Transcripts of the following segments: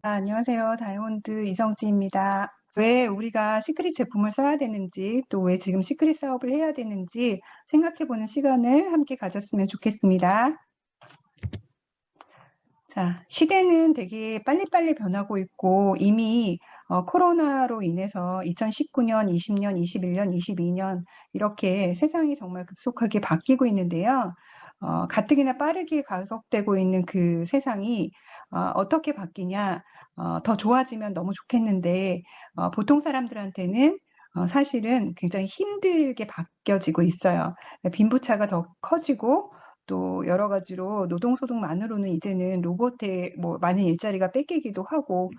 안녕하세요. 다이아몬드 이성지입니다. 왜 우리가 시크릿 제품을 써야 되는지, 또 왜 지금 시크릿 사업을 해야 되는지 생각해보는 시간을 함께 가졌으면 좋겠습니다. 자, 시대는 되게 빨리빨리 변하고 있고 이미 코로나로 인해서 2019년, 20년, 21년, 22년 이렇게 세상이 정말 급속하게 바뀌고 있는데요. 가뜩이나 빠르게 가속되고 있는 그 세상이 어떻게 바뀌냐, 더 좋아지면 너무 좋겠는데 보통 사람들한테는 사실은 굉장히 힘들게 바뀌어지고 있어요. 빈부차가 더 커지고 또 여러 가지로 노동소득만으로는 이제는 로봇에 뭐 많은 일자리가 뺏기기도 하고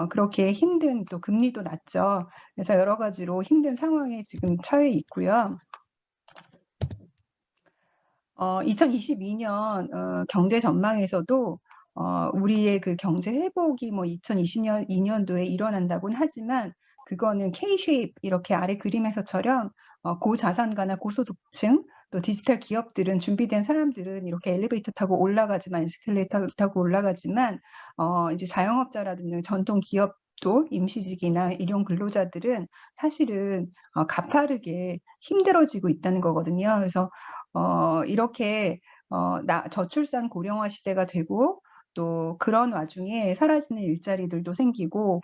그렇게 힘든 또 금리도 낮죠. 그래서 여러 가지로 힘든 상황에 지금 처해 있고요. 2022년 경제 전망에서도 우리의 그 경제 회복이 뭐 2020년 2년도에 일어난다고는 하지만 그거는 K-쉐입 이렇게 아래 그림에서처럼 고자산가나 고소득층 또 디지털 기업들은 준비된 사람들은 이렇게 엘리베이터 타고 올라가지만 에스컬레이터 타고 올라가지만 이제 자영업자라든지 전통 기업도 임시직이나 일용 근로자들은 사실은 가파르게 힘들어지고 있다는 거거든요. 그래서 이렇게 저출산 고령화 시대가 되고 또 그런 와중에 사라지는 일자리들도 생기고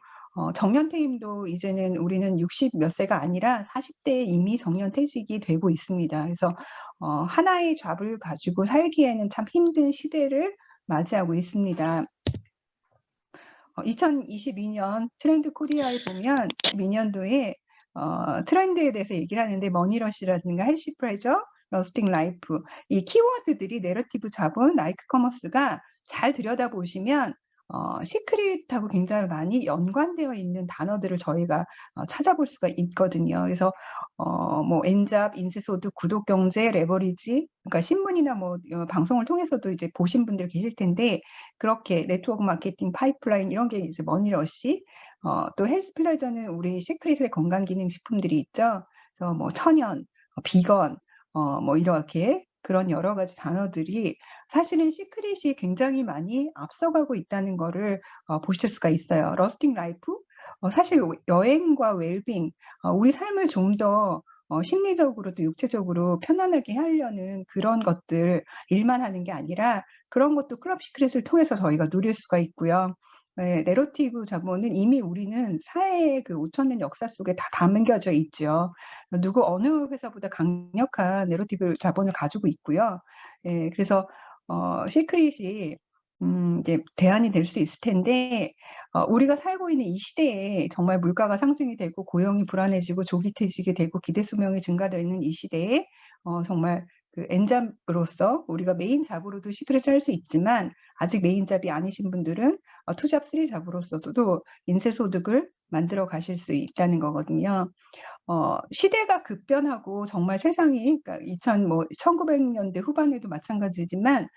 정년퇴임도 이제는 우리는 60 몇 세가 아니라 40대에 이미 정년퇴직이 되고 있습니다. 그래서 하나의 잡을 가지고 살기에는 참 힘든 시대를 맞이하고 있습니다. 2022년 트렌드 코리아에 보면 22년도에 트렌드에 대해서 얘기를 하는데 머니러시라든가 헬시 프레저, 러스팅 라이프 이 키워드들이 내러티브 자본, 라이크 커머스가 잘 들여다보시면 시크릿하고 굉장히 많이 연관되어 있는 단어들을 저희가 찾아볼 수가 있거든요. 그래서 뭐 엔잡, 인쇄소득, 구독경제, 레버리지, 그러니까 신문이나 뭐 방송을 통해서도 이제 보신 분들 계실 텐데 그렇게 네트워크 마케팅, 파이프라인 이런 게 이제 머니러시, 또 헬스 플래저는 우리 시크릿의 건강기능식품들이 있죠. 그래서 뭐 천연, 비건, 뭐 이렇게 그런 여러 가지 단어들이 사실은 시크릿이 굉장히 많이 앞서가고 있다는 거를 보실 수가 있어요. 러스팅 라이프, 사실 여행과 웰빙, 우리 삶을 좀 더 심리적으로도 육체적으로 편안하게 하려는 그런 것들 일만 하는 게 아니라 그런 것도 클럽 시크릿을 통해서 저희가 누릴 수가 있고요. 네, 내러티브 자본은 이미 우리는 사회의 그 5,000년 역사 속에 다 담겨져 있죠. 누구 어느 회사보다 강력한 내러티브 자본을 가지고 있고요. 예, 그래서 시크릿이 이제 대안이 될 수 있을 텐데 우리가 살고 있는 이 시대에 정말 물가가 상승이 되고 고용이 불안해지고 조기 퇴직이 되고 기대 수명이 증가되는 이 시대에 정말 그 엔잡으로서 우리가 메인 잡으로도 시크릿을 할 수 있지만 아직 메인 잡이 아니신 분들은 투잡 쓰리 잡으로서도 인쇄 소득을 만들어 가실 수 있다는 거거든요. 시대가 급변하고 정말 세상이 그러니까 1900년대 후반에도 마찬가지지만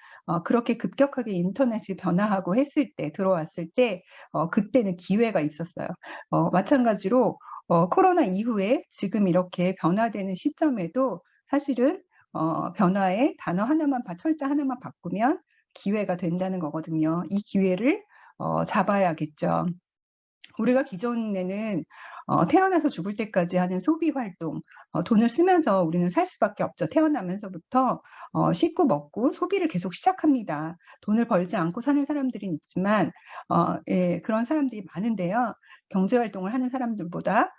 그렇게 급격하게 인터넷이 변화하고 했을 때 들어왔을 때 그때는 기회가 있었어요. 마찬가지로 코로나 이후에 지금 이렇게 변화되는 시점에도 사실은 변화의 단어 하나만 철자 하나만 바꾸면 기회가 된다는 거거든요. 이 기회를 잡아야겠죠. 우리가 기존에는 태어나서 죽을 때까지 하는 소비 활동, 돈을 쓰면서 우리는 살 수밖에 없죠. 태어나면서부터 씻고 먹고 소비를 계속 시작합니다. 돈을 벌지 않고 사는 사람들은 있지만 예, 그런 사람들이 많은데요. 경제 활동을 하는 사람들보다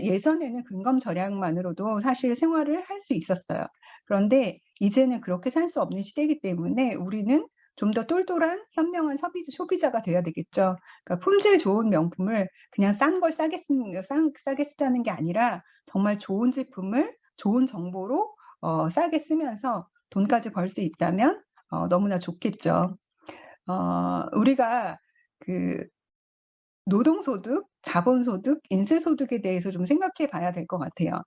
예전에는 근검 절약만으로도 사실 생활을 할 수 있었어요. 그런데 이제는 그렇게 살 수 없는 시대이기 때문에 우리는 좀 더 똘똘한 현명한 소비자가 돼야 되겠죠. 그러니까 품질 좋은 명품을 그냥 싼 걸 싸게 쓰자는 게 아니라 정말 좋은 제품을 좋은 정보로 싸게 쓰면서 돈까지 벌 수 있다면 너무나 좋겠죠. 우리가 그 노동소득, 자본소득, 인쇄소득에 대해서 좀 생각해 봐야 될 것 같아요.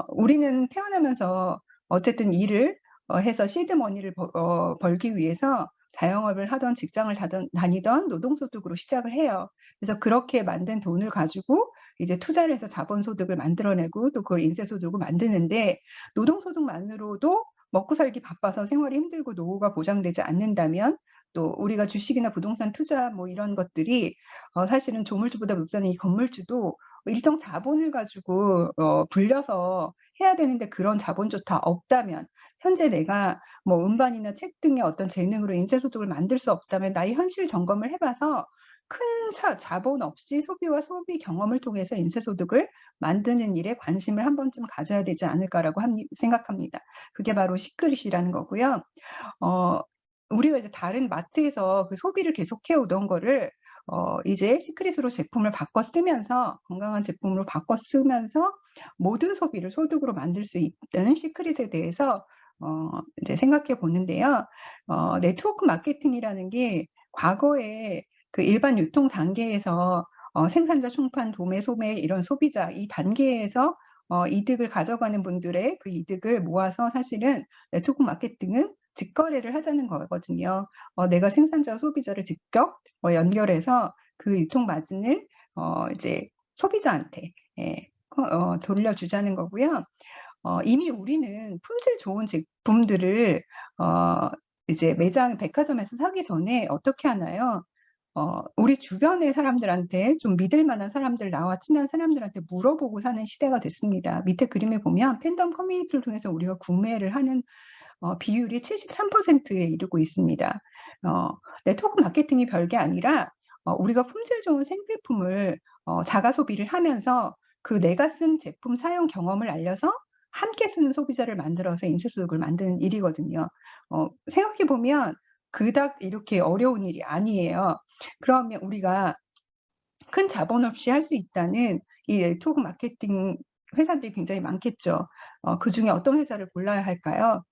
우리는 태어나면서 어쨌든 일을 해서 시드머니를 벌기 위해서 자영업을 하던 직장을 다니던 노동소득으로 시작을 해요. 그래서 그렇게 만든 돈을 가지고 이제 투자를 해서 자본소득을 만들어내고 또 그걸 인쇄소득으로 만드는데 노동소득만으로도 먹고 살기 바빠서 생활이 힘들고 노후가 보장되지 않는다면 또 우리가 주식이나 부동산 투자 뭐 이런 것들이 사실은 조물주보다 높다는 이 건물주도 일정 자본을 가지고 불려서 해야 되는데 그런 자본조차 없다면, 현재 내가 뭐 음반이나 책 등의 어떤 재능으로 인쇄소득을 만들 수 없다면 나의 현실 점검을 해봐서 큰 자본 없이 소비와 소비 경험을 통해서 인쇄소득을 만드는 일에 관심을 한 번쯤 가져야 되지 않을까라고 생각합니다. 그게 바로 시크릿이라는 거고요. 우리가 이제 다른 마트에서 그 소비를 계속 해오던 거를 이제 시크릿으로 제품을 바꿔 쓰면서, 건강한 제품으로 바꿔 쓰면서 모든 소비를 소득으로 만들 수 있다는 시크릿에 대해서 이제 생각해 보는데요. 네트워크 마케팅이라는 게 과거에 그 일반 유통 단계에서 생산자, 총판, 도매, 소매 이런 소비자 이 단계에서 이득을 가져가는 분들의 그 이득을 모아서, 사실은 네트워크 마케팅은 직거래를 하자는 거거든요. 내가 생산자와 소비자를 직접 연결해서 그 유통 마진을 이제 소비자한테 돌려주자는 거고요. 이미 우리는 품질 좋은 제품들을 이제 매장, 백화점에서 사기 전에 어떻게 하나요? 우리 주변의 사람들한테, 좀 믿을 만한 사람들, 나와 친한 사람들한테 물어보고 사는 시대가 됐습니다. 밑에 그림에 보면 팬덤 커뮤니티를 통해서 우리가 구매를 하는 비율이 73%에 이르고 있습니다. 네트워크 마케팅이 별게 아니라 우리가 품질 좋은 생필품을 자가 소비를 하면서 그 내가 쓴 제품 사용 경험을 알려서 함께 쓰는 소비자를 만들어서 인쇄소득을 만드는 일이거든요. 생각해 보면 그닥 이렇게 어려운 일이 아니에요. 그러면 우리가 큰 자본 없이 할 수 있다는 이 네트워크 마케팅 회사들이 굉장히 많겠죠. 그중에 어떤 회사를 골라야 할까요?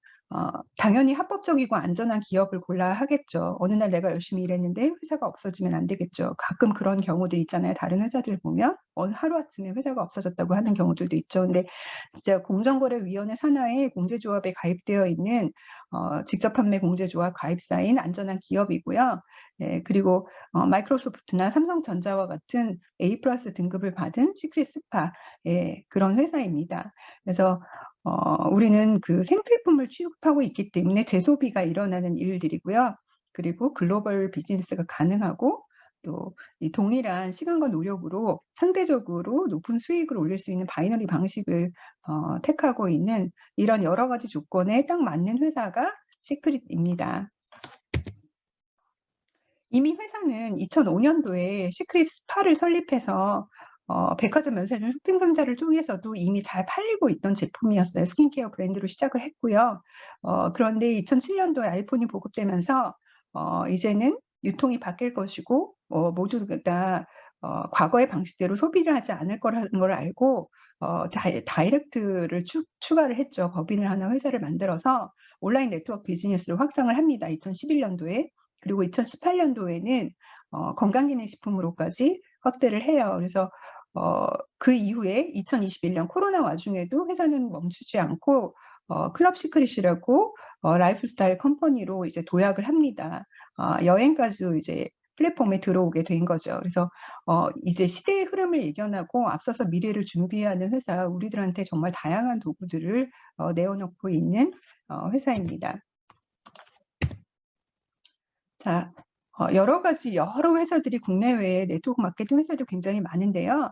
당연히 합법적이고 안전한 기업을 골라야 하겠죠. 어느 날 내가 열심히 일했는데 회사가 없어지면 안 되겠죠. 가끔 그런 경우들 있잖아요. 다른 회사들 보면 하루아침에 회사가 없어졌다고 하는 경우들도 있죠. 근데 진짜 공정거래위원회 산하에 공제조합에 가입되어 있는 직접 판매 공제조합 가입사인 안전한 기업이고요. 예, 그리고 마이크로소프트나 삼성전자와 같은 A+ 등급을 받은 시크릿 스파, 예, 그런 회사입니다. 그래서 우리는 그 생필품을 취급하고 있기 때문에 재소비가 일어나는 일들이고요. 그리고 글로벌 비즈니스가 가능하고, 또 이 동일한 시간과 노력으로 상대적으로 높은 수익을 올릴 수 있는 바이너리 방식을 택하고 있는 이런 여러 가지 조건에 딱 맞는 회사가 시크릿입니다. 이미 회사는 2005년도에 시크릿 스파를 설립해서 백화점 면세점 쇼핑 상자를 통해서도 이미 잘 팔리고 있던 제품이었어요. 스킨케어 브랜드로 시작을 했고요. 그런데 2007년도에 아이폰이 보급되면서 이제는 유통이 바뀔 것이고 모두 다 과거의 방식대로 소비를 하지 않을 거라는 걸 알고 다이렉트를 추가를 했죠. 법인을 하나 회사를 만들어서 온라인 네트워크 비즈니스를 확장을 합니다. 2011년도에. 그리고 2018년도에는 건강기능식품으로까지 확대를 해요. 그래서 그 이후에 2021년 코로나 와중에도 회사는 멈추지 않고 클럽 시크릿이라고 라이프스타일 컴퍼니로 이제 도약을 합니다. 여행까지 이제 플랫폼에 들어오게 된 거죠. 그래서 이제 시대의 흐름을 예견하고 앞서서 미래를 준비하는 회사, 우리들한테 정말 다양한 도구들을 내어놓고 있는 회사입니다. 자, 여러 회사들이 국내외에 네트워크 마케팅 회사도 굉장히 많은데요.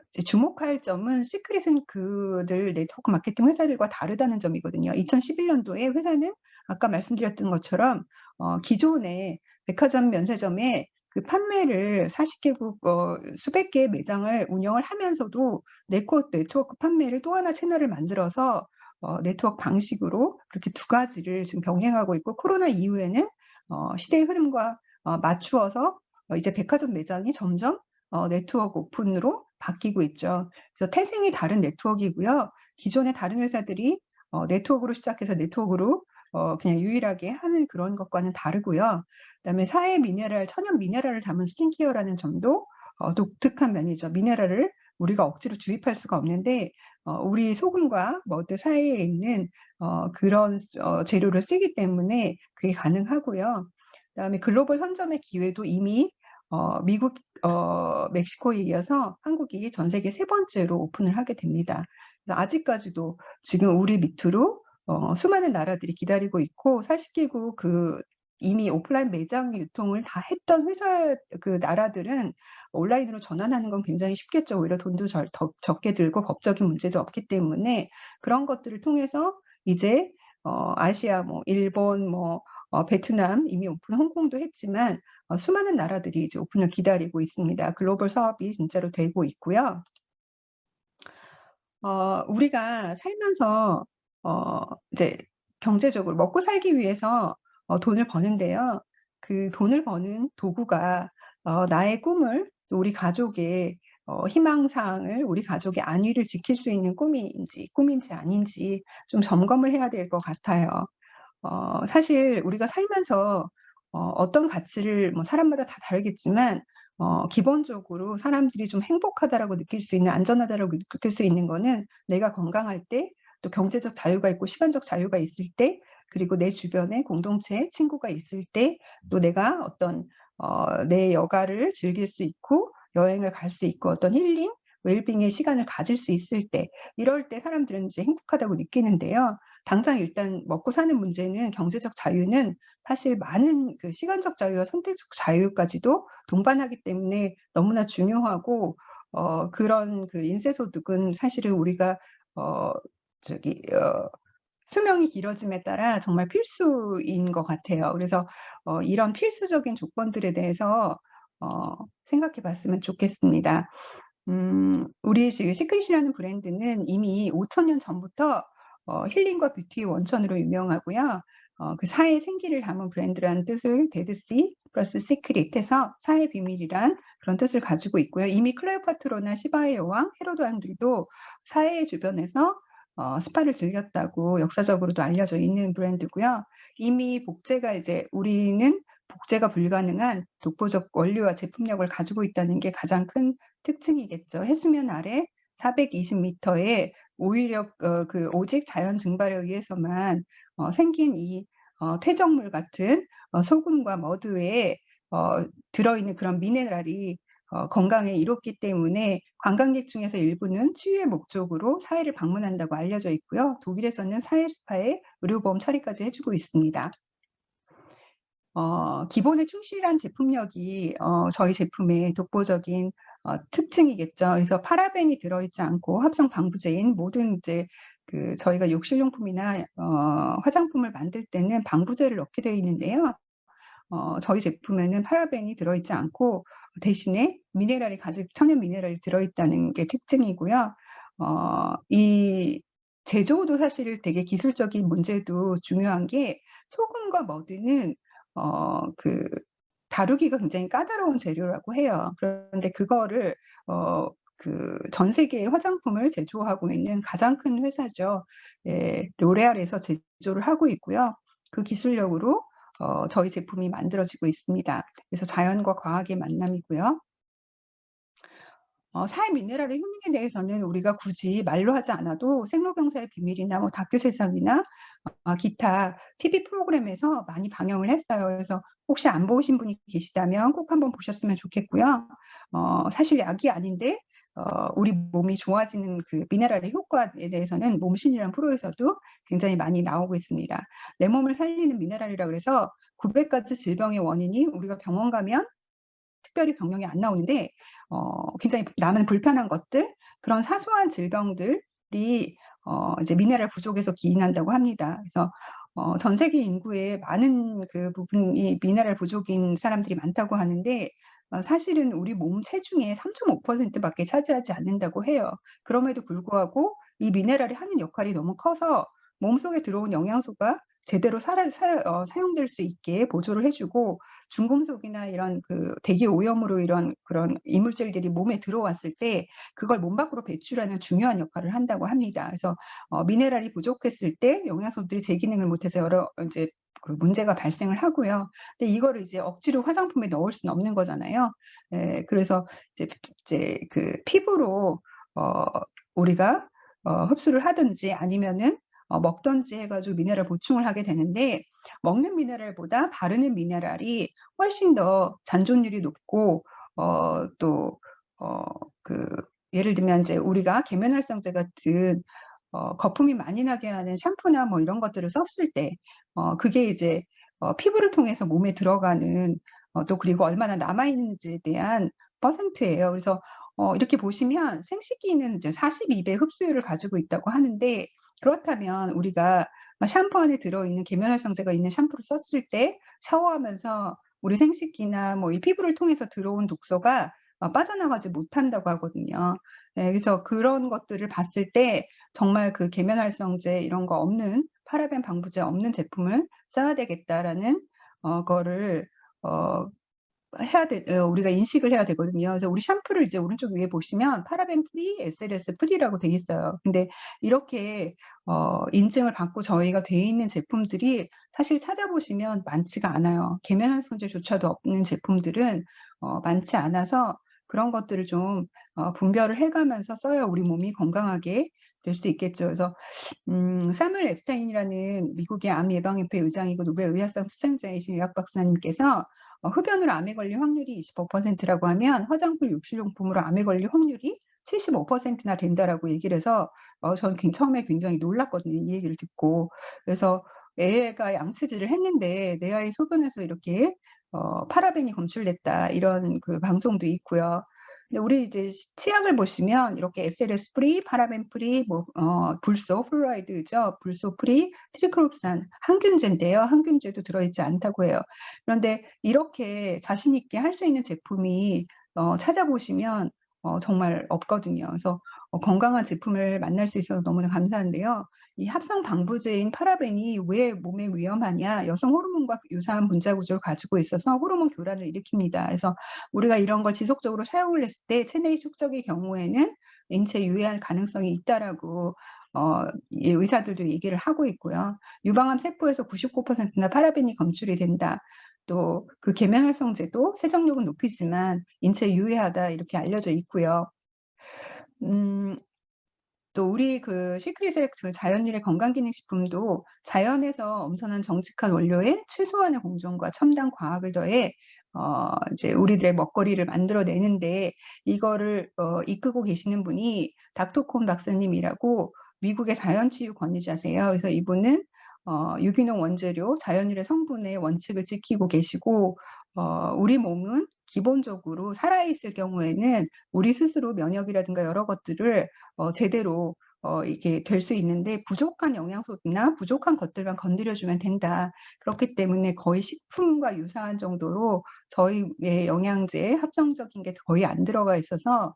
이제 주목할 점은 시크릿은 그들 네트워크 마케팅 회사들과 다르다는 점이거든요. 2011년도에 회사는 아까 말씀드렸던 것처럼 기존의 백화점 면세점에 그 판매를 40개국 수백 개의 매장을 운영을 하면서도 네트워크 판매를 또 하나 채널을 만들어서 네트워크 방식으로 그렇게 두 가지를 지금 병행하고 있고, 코로나 이후에는 시대의 흐름과 맞추어서 이제 백화점 매장이 점점 네트워크 오픈으로 바뀌고 있죠. 그래서 태생이 다른 네트워크이고요. 기존의 다른 회사들이 네트워크로 시작해서 네트워크로 그냥 유일하게 하는 그런 것과는 다르고요. 그다음에 사해 미네랄, 천연 미네랄을 담은 스킨케어라는 점도 독특한 면이죠. 미네랄을 우리가 억지로 주입할 수가 없는데 우리 소금과 머드 사이에 있는 그런 재료를 쓰기 때문에 그게 가능하고요. 그다음에 글로벌 선점의 기회도 이미 미국, 멕시코에 이어서 한국이 전 세계 세 번째로 오픈을 하게 됩니다. 그래서 아직까지도 지금 우리 밑으로 수많은 나라들이 기다리고 있고, 40개국 그 이미 오프라인 매장 유통을 다 했던 회사 그 나라들은 온라인으로 전환하는 건 굉장히 쉽겠죠. 오히려 돈도 더 적게 들고 법적인 문제도 없기 때문에 그런 것들을 통해서 이제 아시아 뭐 일본 뭐 베트남 이미 오픈 홍콩도 했지만 수많은 나라들이 이제 오픈을 기다리고 있습니다. 글로벌 사업이 진짜로 되고 있고요. 우리가 살면서 이제 경제적으로 먹고 살기 위해서 돈을 버는데요. 그 돈을 버는 도구가 나의 꿈을 또 우리 가족의 희망사항을 우리 가족의 안위를 지킬 수 있는 꿈인지 아닌지 좀 점검을 해야 될 것 같아요. 사실 우리가 살면서 어떤 가치를 뭐 사람마다 다 다르겠지만 기본적으로 사람들이 좀 행복하다라고 느낄 수 있는 안전하다라고 느낄 수 있는 거는 내가 건강할 때 또 경제적 자유가 있고 시간적 자유가 있을 때 그리고 내 주변에 공동체 친구가 있을 때 또 내가 어떤 내 여가를 즐길 수 있고 여행을 갈 수 있고 어떤 힐링 웰빙의 시간을 가질 수 있을 때 이럴 때 사람들은 이제 행복하다고 느끼는데요. 당장 일단 먹고 사는 문제는 경제적 자유는 사실 많은 그 시간적 자유와 선택적 자유까지도 동반하기 때문에 너무나 중요하고 그런 그 인쇄소득은 사실은 우리가 어 저기 수명이 길어짐에 따라 정말 필수인 것 같아요. 그래서 이런 필수적인 조건들에 대해서 생각해 봤으면 좋겠습니다. 우리 지금 시크릿이라는 브랜드는 이미 5,000년 전부터 힐링과 뷰티의 원천으로 유명하고요. 그 사의 생기를 담은 브랜드라는 뜻을 데드씨 플러스 시크릿 해서 사의 비밀이란 그런 뜻을 가지고 있고요. 이미 클레오파트로나 시바의 여왕, 헤로드 왕들도 사해 주변에서 스파를 즐겼다고 역사적으로도 알려져 있는 브랜드고요. 이미 복제가 이제 우리는 복제가 불가능한 독보적 원료와 제품력을 가지고 있다는 게 가장 큰 특징이겠죠. 해수면 아래 420m의 오히려 그 오직 자연 증발에 의해서만 생긴 이 퇴적물 같은 소금과 머드에 들어있는 그런 미네랄이 건강에 이롭기 때문에 관광객 중에서 일부는 치유의 목적으로 사해를 방문한다고 알려져 있고요. 독일에서는 사해 스파에 의료보험 처리까지 해주고 있습니다. 기본에 충실한 제품력이 저희 제품의 독보적인 특징이겠죠. 그래서 파라벤이 들어있지 않고 합성 방부제인 모든 이제 그 저희가 욕실용품이나 화장품을 만들 때는 방부제를 넣게 되어 있는데요. 저희 제품에는 파라벤이 들어있지 않고 대신에 미네랄이 천연 미네랄이 들어있다는 게 특징이고요. 이 제조도 사실 되게 기술적인 문제도 중요한 게 소금과 머드는 그 다루기가 굉장히 까다로운 재료라고 해요. 그런데 그거를 그 전 세계의 화장품을 제조하고 있는 가장 큰 회사죠. 예, 로레알에서 제조를 하고 있고요. 그 기술력으로 저희 제품이 만들어지고 있습니다. 그래서 자연과 과학의 만남이고요. 사회 미네랄의 효능에 대해서는 우리가 굳이 말로 하지 않아도 생로병사의 비밀이나 뭐 다큐 세상이나 기타 TV 프로그램에서 많이 방영을 했어요. 그래서 혹시 안 보신 분이 계시다면 꼭 한번 보셨으면 좋겠고요. 사실 약이 아닌데 우리 몸이 좋아지는 그 미네랄의 효과에 대해서는 몸신이라는 프로에서도 굉장히 많이 나오고 있습니다. 내 몸을 살리는 미네랄이라 그래서 900가지 질병의 원인이 우리가 병원 가면 특별히 병명이 안 나오는데 굉장히 남은 불편한 것들 그런 사소한 질병들이 이제 미네랄 부족에서 기인한다고 합니다. 그래서 전 세계 인구의 많은 그 부분이 미네랄 부족인 사람들이 많다고 하는데 사실은 우리 몸 체중의 3.5%밖에 차지하지 않는다고 해요. 그럼에도 불구하고 이 미네랄이 하는 역할이 너무 커서 몸속에 들어온 영양소가 제대로 사용될 수 있게 보조를 해주고 중금속이나 이런 그 대기 오염으로 이런 그런 이물질들이 몸에 들어왔을 때 그걸 몸 밖으로 배출하는 중요한 역할을 한다고 합니다. 그래서 미네랄이 부족했을 때 영양소들이 제 기능을 못해서 여러 이제 그 문제가 발생을 하고요. 근데 이거를 이제 억지로 화장품에 넣을 수는 없는 거잖아요. 그래서 이제 그 피부로 우리가 흡수를 하든지 아니면은 먹든지 해가지고 미네랄 보충을 하게 되는데 먹는 미네랄보다 바르는 미네랄이 훨씬 더 잔존율이 높고 또 그 예를 들면 이제 우리가 계면활성제 같은 거품이 많이 나게 하는 샴푸나 뭐 이런 것들을 썼을 때 그게 이제 피부를 통해서 몸에 들어가는 또 그리고 얼마나 남아 있는지에 대한 퍼센트예요. 그래서 이렇게 보시면 생식기는 이제 42배 흡수율을 가지고 있다고 하는데, 그렇다면 우리가 샴푸 안에 들어있는 계면활성제가 있는 샴푸를 썼을 때 샤워하면서 우리 생식기나 뭐 이 피부를 통해서 들어온 독소가 빠져나가지 못한다고 하거든요. 네, 그래서 그런 것들을 봤을 때 정말 그 계면활성제 이런 거 없는, 파라벤 방부제 없는 제품을 써야 되겠다라는 거를 우리가 인식을 해야 되거든요. 그래서 우리 샴푸를 이제 오른쪽 위에 보시면 파라벤 프리, SLS 프리라고 돼 있어요. 근데 이렇게 인증을 받고 저희가 돼 있는 제품들이 사실 찾아보시면 많지가 않아요. 계면활성제조차도 없는 제품들은 많지 않아서 그런 것들을 좀 분별을 해가면서 써야 우리 몸이 건강하게 될 수 있겠죠. 그래서 사무엘 앱스타인이라는 미국의 암 예방협회 의장이고 노벨 의학상 수상자이신 의학 박사님께서 흡연으로 암에 걸릴 확률이 25%라고 하면 화장품, 욕실용품으로 암에 걸릴 확률이 75%나 된다라고 얘기를 해서 저는 처음에 굉장히 놀랐거든요. 이 얘기를 듣고. 그래서 애가 양치질을 했는데 내 아이 소변에서 이렇게 파라벤이 검출됐다, 이런 그 방송도 있고요. 근데 우리 이제 치약을 보시면 이렇게 SLS 프리, 파라벤 프리, 뭐 불소, 플루라이드죠. 불소 프리, 트리클롭산, 항균제인데요. 항균제도 들어있지 않다고 해요. 그런데 이렇게 자신 있게 할 수 있는 제품이 찾아보시면 정말 없거든요. 그래서 건강한 제품을 만날 수 있어서 너무나 감사한데요. 이 합성 방부제인 파라벤이 왜 몸에 위험하냐? 여성 호르몬과 유사한 분자 구조를 가지고 있어서 호르몬 교란을 일으킵니다. 그래서 우리가 이런 걸 지속적으로 사용을 했을 때 체내 축적의 경우에는 인체에 유해할 가능성이 있다라고 이 의사들도 얘기를 하고 있고요. 유방암 세포에서 99%나 파라벤이 검출이 된다. 또 그 계면활성제도 세정력은 높이지만 인체에 유해하다, 이렇게 알려져 있고요. 또 우리 그 시크릿의 그 자연유래 건강기능식품도 자연에서 엄선한 정직한 원료에 최소한의 공정과 첨단 과학을 더해 이제 우리들의 먹거리를 만들어내는데, 이거를 이끌고 계시는 분이 닥터콘 박사님이라고 미국의 자연치유 권위자세요. 그래서 이분은 유기농 원재료, 자연유래 성분의 원칙을 지키고 계시고, 우리 몸은 기본적으로 살아있을 경우에는 우리 스스로 면역이라든가 여러 것들을 제대로 이게 될 수 있는데, 부족한 영양소나 부족한 것들만 건드려주면 된다. 그렇기 때문에 거의 식품과 유사한 정도로 저희의 영양제 합성적인 게 거의 안 들어가 있어서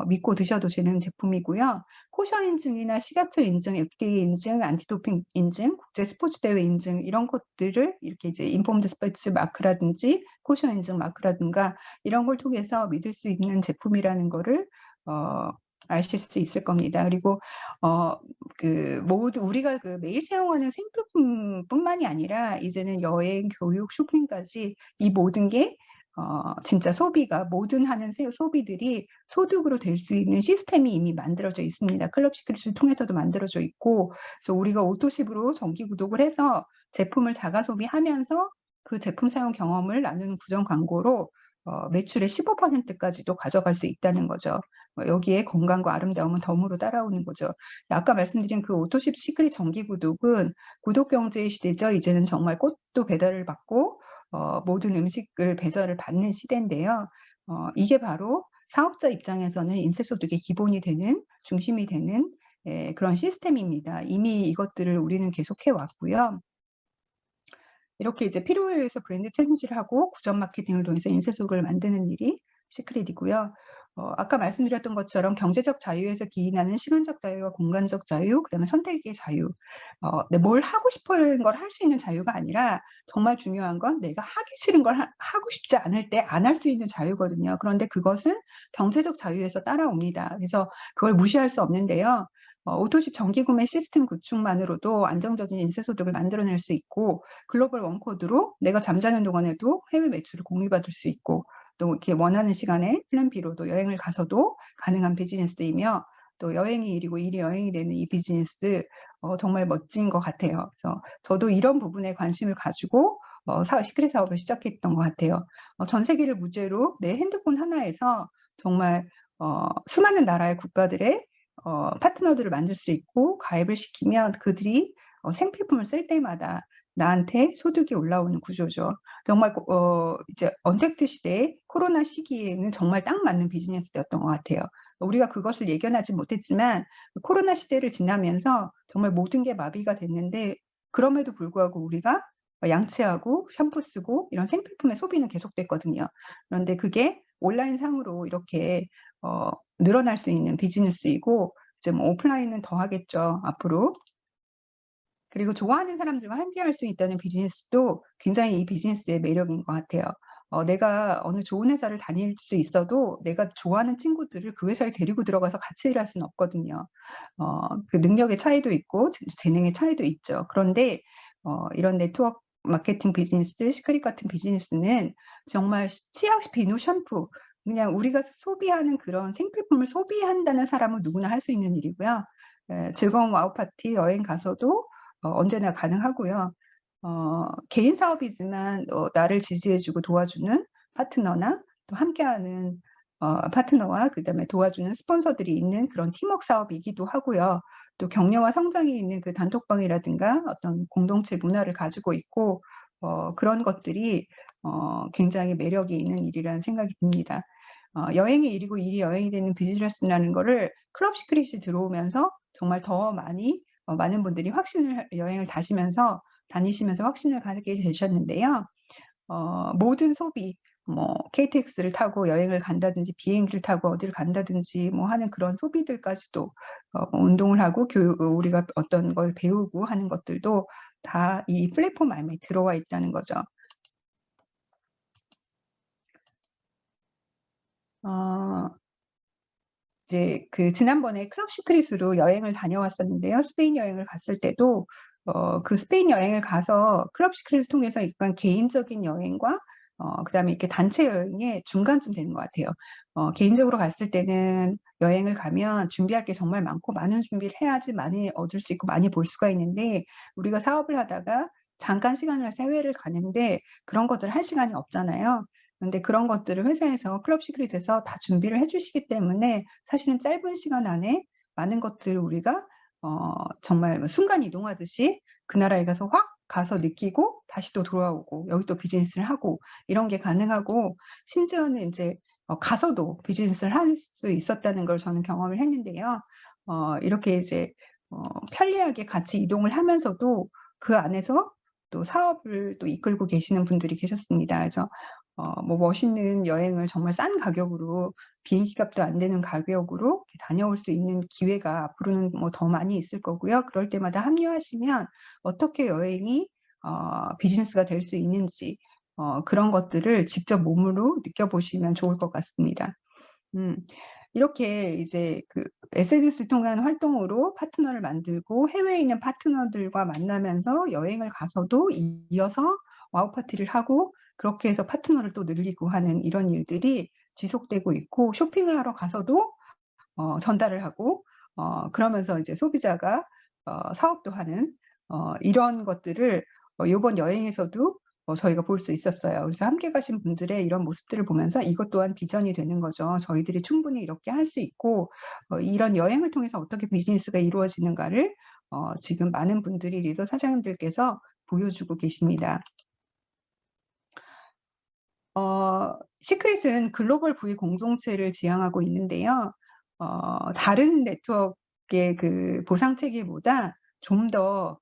믿고 드셔도 되는 제품이고요. 코션 인증이나 식약처 인증, FDA 인증, 안티도핑 인증, 국제 스포츠 대회 인증, 이런 것들을 이렇게 이제 인폼드 스포츠 마크라든지 코션 인증 마크라든가 이런 걸 통해서 믿을 수 있는 제품이라는 거를 아실 수 있을 겁니다. 그리고 모두 우리가 그 매일 사용하는 생필품뿐만이 아니라 이제는 여행, 교육, 쇼핑까지 이 모든 게 진짜 소비가 모든 하는 소비들이 소득으로 될 수 있는 시스템이 이미 만들어져 있습니다. 클럽 시크릿을 통해서도 만들어져 있고, 그래서 우리가 오토십으로 정기 구독을 해서 제품을 자가 소비하면서 그 제품 사용 경험을 나누는 구정 광고로 매출의 15%까지도 가져갈 수 있다는 거죠. 여기에 건강과 아름다움은 덤으로 따라오는 거죠. 아까 말씀드린 그 오토십 시크릿 정기 구독은 구독 경제의 시대죠. 이제는 정말 꽃도 배달을 받고 모든 음식을 배달을 받는 시대인데요. 이게 바로 사업자 입장에서는 인쇄소득의 기본이 되는, 중심이 되는 그런 시스템입니다. 이미 이것들을 우리는 계속해 왔고요. 이렇게 이제 필요에 의해서 브랜드 체인지를 하고 구전 마케팅을 통해서 인쇄소득을 만드는 일이 시크릿이고요. 아까 말씀드렸던 것처럼 경제적 자유에서 기인하는 시간적 자유와 공간적 자유, 그다음에 선택의 자유. 근데 뭘 하고 싶은 걸 할 수 있는 자유가 아니라 정말 중요한 건 내가 하기 싫은 걸 하고 싶지 않을 때 안 할 수 있는 자유거든요. 그런데 그것은 경제적 자유에서 따라옵니다. 그래서 그걸 무시할 수 없는데요. 오토십 정기구매 시스템 구축만으로도 안정적인 인쇄소득을 만들어낼 수 있고, 글로벌 원코드로 내가 잠자는 동안에도 해외 매출을 공유받을 수 있고, 또 이렇게 원하는 시간에 플랜 B로도 여행을 가서도 가능한 비즈니스이며, 또 여행이 일이고 일이 여행이 되는 이 비즈니스 정말 멋진 것 같아요. 그래서 저도 이런 부분에 관심을 가지고 시크릿 사업을 시작했던 것 같아요. 전 세계를 무죄로 내 핸드폰 하나에서 정말 수많은 나라의 국가들의 파트너들을 만들 수 있고, 가입을 시키면 그들이 생필품을 쓸 때마다 나한테 소득이 올라오는 구조죠. 정말 이제 언택트 시대에 코로나 시기에는 정말 딱 맞는 비즈니스였던 것 같아요. 우리가 그것을 예견하지 못했지만 코로나 시대를 지나면서 정말 모든 게 마비가 됐는데 그럼에도 불구하고 우리가 양치하고 샴푸 쓰고 이런 생필품의 소비는 계속됐거든요. 그런데 그게 온라인 상으로 이렇게 늘어날 수 있는 비즈니스이고 이제 뭐 오프라인은 더 하겠죠, 앞으로. 그리고 좋아하는 사람들과 함께할 수 있다는 비즈니스도 굉장히 이 비즈니스의 매력인 것 같아요. 내가 어느 좋은 회사를 다닐 수 있어도 내가 좋아하는 친구들을 그 회사에 데리고 들어가서 같이 일할 수는 없거든요. 그 능력의 차이도 있고 재능의 차이도 있죠. 그런데 이런 네트워크 마케팅 비즈니스, 시크릿 같은 비즈니스는 정말 치약, 비누, 샴푸 그냥 우리가 소비하는 그런 생필품을 소비한다는 사람은 누구나 할 수 있는 일이고요. 즐거운 와우 파티 여행 가서도 언제나 가능하고요. 개인 사업이지만 나를 지지해 주고 도와주는 파트너나 또 함께하는 파트너와 그다음에 도와주는 스폰서들이 있는 그런 팀워크 사업이기도 하고요. 또 격려와 성장이 있는 그 단톡방이라든가 어떤 공동체 문화를 가지고 있고 그런 것들이 굉장히 매력이 있는 일이라는 생각이 듭니다. 여행이 일이고 일이 여행이 되는 비즈니스라는 거를 클럽 시크릿이 들어오면서 정말 더 많이 많은 분들이 여행을 다니시면서 확신을 갖게 되셨는데요. 모든 소비, 뭐 KTX를 타고 여행을 간다든지 비행기를 타고 어디를 간다든지 뭐 하는 그런 소비들까지도 운동을 하고 우리가 어떤 걸 배우고 하는 것들도 다 이 플랫폼 안에 들어와 있다는 거죠. 이제 그 지난번에 클럽 시크릿으로 여행을 다녀왔었는데요. 스페인 여행을 갔을 때도 그 스페인 여행을 가서 클럽 시크릿을 통해서 약간 개인적인 여행과 그다음에 이렇게 단체 여행의 중간쯤 되는 것 같아요. 개인적으로 갔을 때는 여행을 가면 준비할 게 정말 많고 많은 준비를 해야지 많이 얻을 수 있고 많이 볼 수가 있는데 우리가 사업을 하다가 잠깐 시간을 내서 해외를 가는데 그런 것들을 할 시간이 없잖아요. 근데 그런 것들을 회사에서 클럽 시크릿에서 다 준비를 해주시기 때문에 사실은 짧은 시간 안에 많은 것들을 우리가 정말 순간 이동하듯이 그 나라에 가서 확 가서 느끼고 다시 또 돌아오고 여기 또 비즈니스를 하고 이런 게 가능하고 심지어는 이제 가서도 비즈니스를 할 수 있었다는 걸 저는 경험을 했는데요. 이렇게 이제 편리하게 같이 이동을 하면서도 그 안에서 또 사업을 또 이끌고 계시는 분들이 계셨습니다. 그래서 뭐 멋있는 여행을 정말 싼 가격으로 비행기 값도 안 되는 가격으로 다녀올 수 있는 기회가 앞으로는 뭐 더 많이 있을 거고요. 그럴 때마다 합류하시면 어떻게 여행이 비즈니스가 될 수 있는지 그런 것들을 직접 몸으로 느껴보시면 좋을 것 같습니다. 이렇게 이제 그 SNS를 통한 활동으로 파트너를 만들고 해외에 있는 파트너들과 만나면서 여행을 가서도 이어서 와우 파티를 하고 그렇게 해서 파트너를 또 늘리고 하는 이런 일들이 지속되고 있고 쇼핑을 하러 가서도 전달을 하고 그러면서 이제 소비자가 사업도 하는 이런 것들을 요번 여행에서도 저희가 볼 수 있었어요. 그래서 함께 가신 분들의 이런 모습들을 보면서 이것 또한 비전이 되는 거죠. 저희들이 충분히 이렇게 할 수 있고 이런 여행을 통해서 어떻게 비즈니스가 이루어지는가를 지금 많은 분들이 리더 사장님들께서 보여주고 계십니다. 시크릿은 글로벌 부의 공동체를 지향하고 있는데요. 다른 네트워크의 그 보상 체계보다 좀 더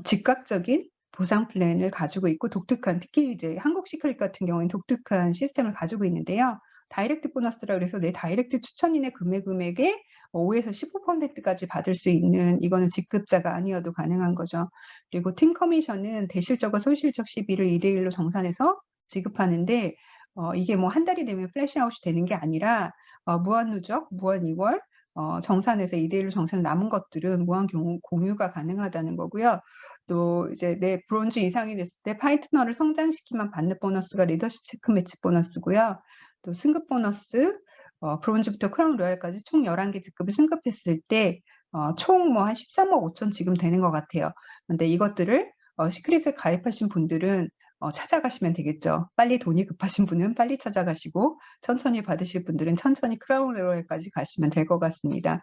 즉각적인 보상 플랜을 가지고 있고 독특한 특히 이제 한국 시크릿 같은 경우에는 독특한 시스템을 가지고 있는데요. 다이렉트 보너스라 그래서 내 다이렉트 추천인의 금액에 5에서 15%까지 받을 수 있는 이거는 직급자가 아니어도 가능한 거죠. 그리고 팀 커미션은 대실적과 소실적 시비를 2대1로 정산해서 지급하는데 이게 뭐 한 달이 되면 플래시아웃이 되는 게 아니라 무한 누적, 무한 이월 정산해서 2대1로 정산 남은 것들은 무한 공유가 가능하다는 거고요. 또 이제 내 브론즈 이상이 됐을 때 파트너를 성장시키면 받는 보너스가 리더십 체크 매치 보너스고요. 또 승급 보너스, 브론즈부터 크라운 로얄까지 총 11개 직급을 승급했을 때 총 뭐 한 13억 5천 지금 되는 것 같아요. 근데 이것들을 시크릿에 가입하신 분들은 찾아가시면 되겠죠. 빨리 돈이 급하신 분은 빨리 찾아가시고 천천히 받으실 분들은 천천히 크라운 로얄까지 가시면 될 것 같습니다.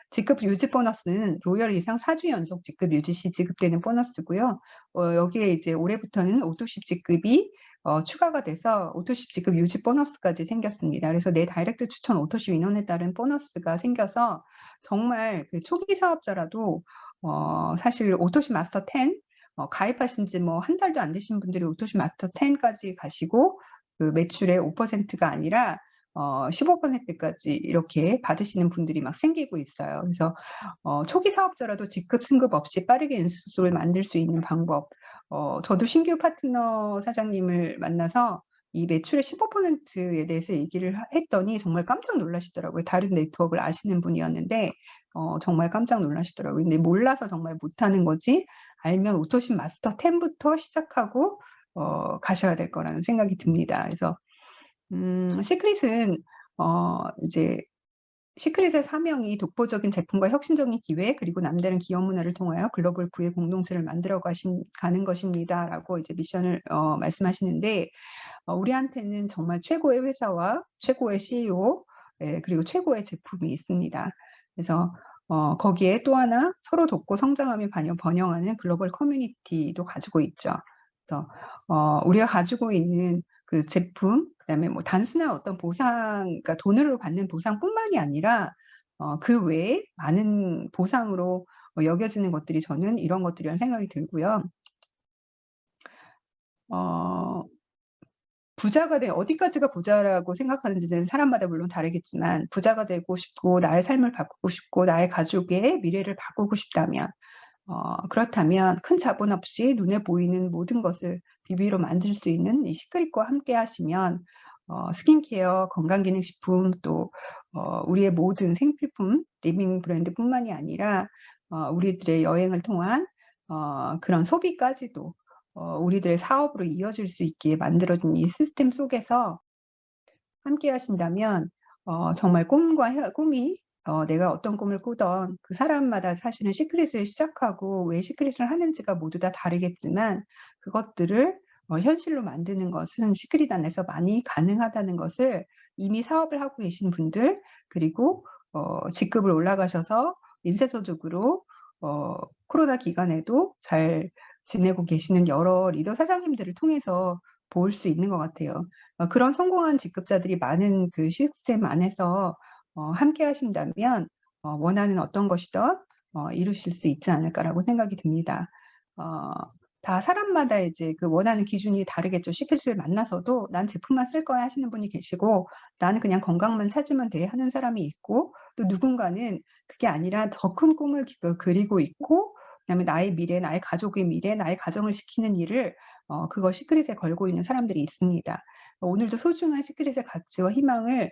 직급 유지 보너스는 로열 이상 4주 연속 직급 유지 시 지급되는 보너스고요. 여기에 이제 올해부터는 오토십 직급이 추가가 돼서 오토십 직급 유지 보너스까지 생겼습니다. 그래서 내 다이렉트 추천 오토십 인원에 따른 보너스가 생겨서 정말 그 초기 사업자라도 사실 오토십 마스터 10 가입하신 지 뭐 한 달도 안 되신 분들이 오토십 마스터 10까지 가시고 그 매출의 5%가 아니라 15%까지 이렇게 받으시는 분들이 막 생기고 있어요. 그래서 초기 사업자라도 직급 승급 없이 빠르게 인수를 만들 수 있는 방법. 저도 신규 파트너 사장님을 만나서 이 매출의 15%에 대해서 얘기를 했더니 정말 깜짝 놀라시더라고요. 다른 네트워크를 아시는 분이었는데 정말 깜짝 놀라시더라고요. 근데 몰라서 정말 못하는 거지 알면 오토십 마스터 10부터 시작하고 가셔야 될 거라는 생각이 듭니다. 그래서 시크릿은 이제 시크릿의 사명이 독보적인 제품과 혁신적인 기회 그리고 남다른 기업 문화를 통하여 글로벌 부의 공동체를 만들어 가는 것입니다라고 이제 미션을 말씀하시는데 우리한테는 정말 최고의 회사와 최고의 CEO 그리고 최고의 제품이 있습니다. 그래서 거기에 또 하나 서로 돕고 성장하며 번영하는 글로벌 커뮤니티도 가지고 있죠. 그래서 우리가 가지고 있는 그 제품, 그다음에 뭐 단순한 어떤 보상, 그러니까 돈으로 받는 보상뿐만이 아니라 그 외에 많은 보상으로 여겨지는 것들이 저는 이런 것들이라는 생각이 들고요. 부자가 어디까지가 부자라고 생각하는지는 사람마다 물론 다르겠지만 부자가 되고 싶고 나의 삶을 바꾸고 싶고 나의 가족의 미래를 바꾸고 싶다면 그렇다면 큰 자본 없이 눈에 보이는 모든 것을 비비로 만들 수 있는 이 시크릿과 함께 하시면 스킨케어, 건강기능식품 또 우리의 모든 생필품, 리빙 브랜드뿐만이 아니라 우리들의 여행을 통한 그런 소비까지도 우리들의 사업으로 이어질 수 있게 만들어진 이 시스템 속에서 함께 하신다면 정말 꿈이 내가 어떤 꿈을 꾸던 그 사람마다 사실은 시크릿을 시작하고 왜 시크릿을 하는지가 모두 다 다르겠지만 그것들을 현실로 만드는 것은 시크릿 안에서 많이 가능하다는 것을 이미 사업을 하고 계신 분들 그리고 직급을 올라가셔서 인쇄소득으로 코로나 기간에도 잘 지내고 계시는 여러 리더 사장님들을 통해서 볼 수 있는 것 같아요. 그런 성공한 직급자들이 많은 그 시스템 안에서 함께 하신다면 원하는 어떤 것이든 이루실 수 있지 않을까라고 생각이 듭니다. 다 사람마다 이제 그 원하는 기준이 다르겠죠. 시크릿을 만나서도 난 제품만 쓸 거야 하시는 분이 계시고 나는 그냥 건강만 찾으면 돼 하는 사람이 있고 또 누군가는 그게 아니라 더 큰 꿈을 그리고 있고 그다음에 나의 미래, 나의 가족의 미래, 나의 가정을 지키는 일을 그걸 시크릿에 걸고 있는 사람들이 있습니다. 오늘도 소중한 시크릿의 가치와 희망을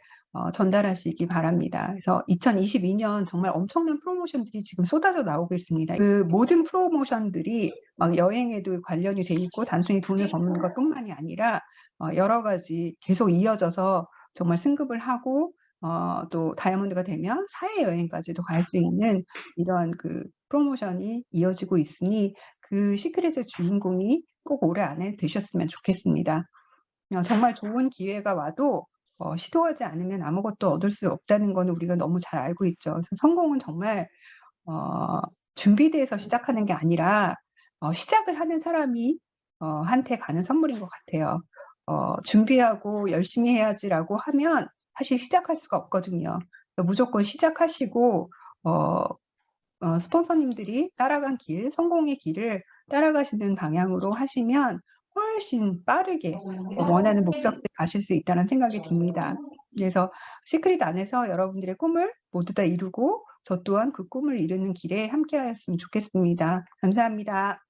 전달하시기 바랍니다. 그래서 2022년 정말 엄청난 프로모션들이 지금 쏟아져 나오고 있습니다. 그 모든 프로모션들이 막 여행에도 관련이 돼 있고 단순히 돈을 버는 것뿐만이 아니라 여러 가지 계속 이어져서 정말 승급을 하고 또 다이아몬드가 되면 사회 여행까지도 갈 수 있는 이런 그 프로모션이 이어지고 있으니 그 시크릿의 주인공이 꼭 올해 안에 되셨으면 좋겠습니다. 정말 좋은 기회가 와도 시도하지 않으면 아무것도 얻을 수 없다는 거는 우리가 너무 잘 알고 있죠. 그래서 성공은 정말 준비돼서 시작하는 게 아니라 시작을 하는 사람이 한테 가는 선물인 것 같아요. 준비하고 열심히 해야지라고 하면 사실 시작할 수가 없거든요. 무조건 시작하시고 스폰서님들이 따라간 길, 성공의 길을 따라가시는 방향으로 하시면 훨씬 빠르게 원하는 목적지에 가실 수 있다는 생각이 듭니다. 그래서 시크릿 안에서 여러분들의 꿈을 모두 다 이루고 저 또한 그 꿈을 이루는 길에 함께 하였으면 좋겠습니다. 감사합니다.